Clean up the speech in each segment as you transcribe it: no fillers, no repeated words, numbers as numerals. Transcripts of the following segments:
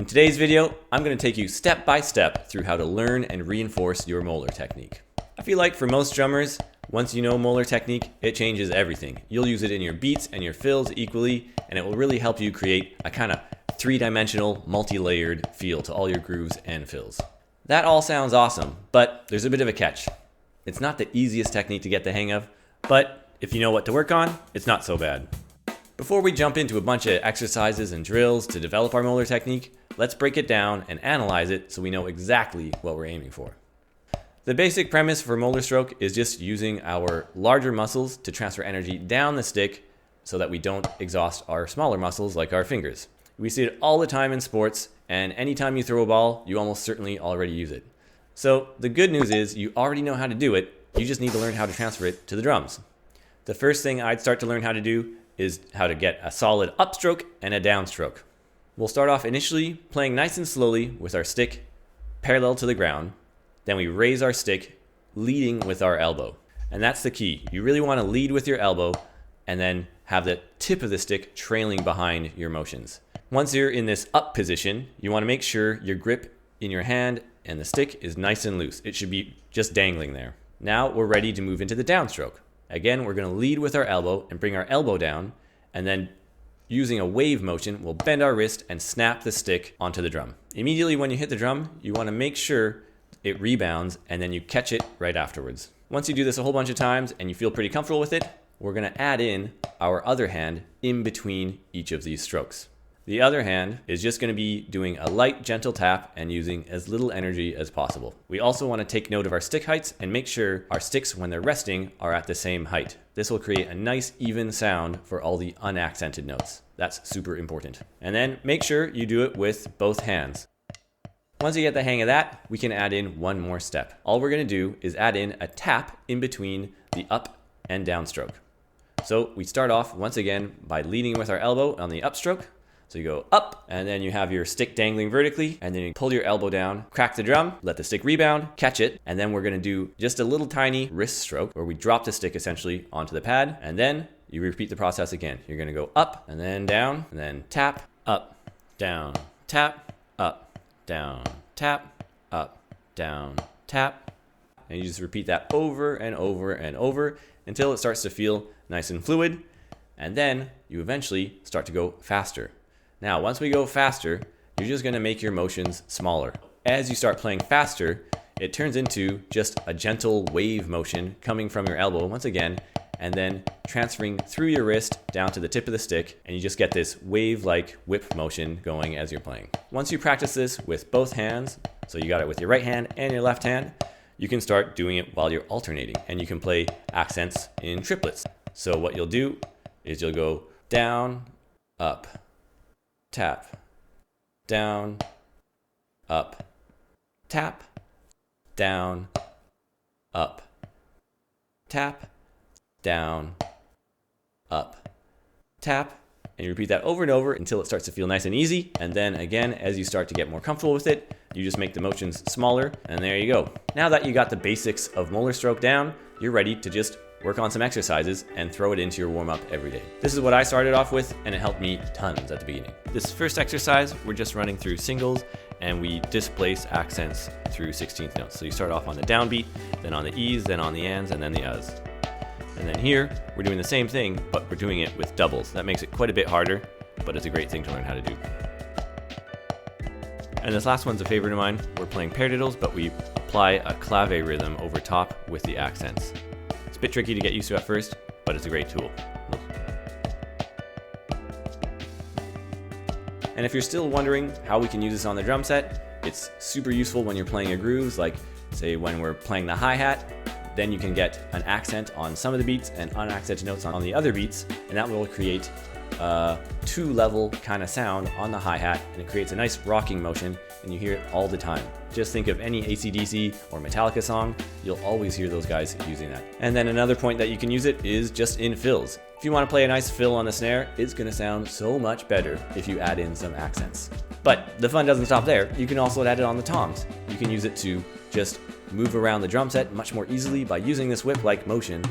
In today's video, I'm going to take you step by step through how to learn and reinforce your Moeller technique. I feel like for most drummers, once you know Moeller technique, it changes everything. You'll use it in your beats and your fills equally, and it will really help you create a kind of three-dimensional, multi-layered feel to all your grooves and fills. That all sounds awesome, but there's a bit of a catch. It's not the easiest technique to get the hang of, but if you know what to work on, it's not so bad. Before we jump into a bunch of exercises and drills to develop our Moeller technique, let's break it down and analyze it so we know exactly what we're aiming for. The basic premise for Moeller stroke is just using our larger muscles to transfer energy down the stick so that we don't exhaust our smaller muscles like our fingers. We see it all the time in sports, and anytime you throw a ball, you almost certainly already use it. So the good news is you already know how to do it, you just need to learn how to transfer it to the drums. The first thing I'd start to learn how to do is how to get a solid upstroke and a downstroke. We'll start off initially playing nice and slowly with our stick parallel to the ground. Then we raise our stick, leading with our elbow. And that's the key. You really want to lead with your elbow and then have the tip of the stick trailing behind your motions. Once you're in this up position, you want to make sure your grip in your hand and the stick is nice and loose. It should be just dangling there. Now we're ready to move into the downstroke. Again, we're going to lead with our elbow and bring our elbow down, and then using a wave motion, we'll bend our wrist and snap the stick onto the drum. Immediately when you hit the drum, you want to make sure it rebounds and then you catch it right afterwards. Once you do this a whole bunch of times and you feel pretty comfortable with it, we're going to add in our other hand in between each of these strokes. The other hand is just going to be doing a light, gentle tap and using as little energy as possible. We also want to take note of our stick heights and make sure our sticks, when they're resting, are at the same height. This will create a nice, even sound for all the unaccented notes. That's super important. And then make sure you do it with both hands. Once you get the hang of that, we can add in one more step. All we're going to do is add in a tap in between the up and down stroke. So we start off once again by leading with our elbow on the upstroke. So you go up, and then you have your stick dangling vertically, and then you pull your elbow down, crack the drum, let the stick rebound, catch it, and then we're going to do just a little tiny wrist stroke where we drop the stick essentially onto the pad, and then you repeat the process again. You're going to go up, and then tap, up, down, tap, up, down, tap, up, down, tap, and you just repeat that over and over and over until it starts to feel nice and fluid, and then you eventually start to go faster. Now, once we go faster, you're just going to make your motions smaller. As you start playing faster, it turns into just a gentle wave motion coming from your elbow once again, and then transferring through your wrist down to the tip of the stick, and you just get this wave-like whip motion going as you're playing. Once you practice this with both hands, so you got it with your right hand and your left hand, you can start doing it while you're alternating, and you can play accents in triplets. So what you'll do is you'll go down, up, tap, down, up, tap, down, up, tap, down, up, tap, and you repeat that over and over until it starts to feel nice and easy. And then again, as you start to get more comfortable with it, you just make the motions smaller, and there you go. Now that you got the basics of Moeller stroke down, you're ready to just work on some exercises and throw it into your warm-up every day. This is what I started off with, and it helped me tons at the beginning. This first exercise, we're just running through singles, and we displace accents through 16th notes. So you start off on the downbeat, then on the E's, then on the ands, and then the uhs. And then here, we're doing the same thing, but we're doing it with doubles. That makes it quite a bit harder, but it's a great thing to learn how to do. And this last one's a favorite of mine. We're playing paradiddles, but we apply a clave rhythm over top with the accents. It's a bit tricky to get used to at first, but it's a great tool. And if you're still wondering how we can use this on the drum set, it's super useful when you're playing your grooves, like say when we're playing the hi-hat, then you can get an accent on some of the beats and unaccented notes on the other beats, and that will create a two-level kind of sound on the hi-hat, and it creates a nice rocking motion, and you hear it all the time. Just think of any AC/DC or Metallica song, you'll always hear those guys using that. And then another point that you can use it is just in fills. If you want to play a nice fill on the snare, it's going to sound so much better if you add in some accents. But the fun doesn't stop there. You can also add it on the toms. You can use it to just move around the drum set much more easily by using this whip-like motion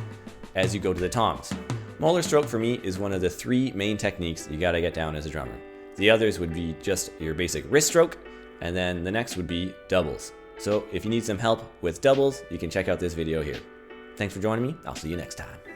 as you go to the toms. Moeller stroke for me is one of the three main techniques you gotta get down as a drummer. The others would be just your basic wrist stroke, and then the next would be doubles. So if you need some help with doubles, you can check out this video here. Thanks for joining me. I'll see you next time.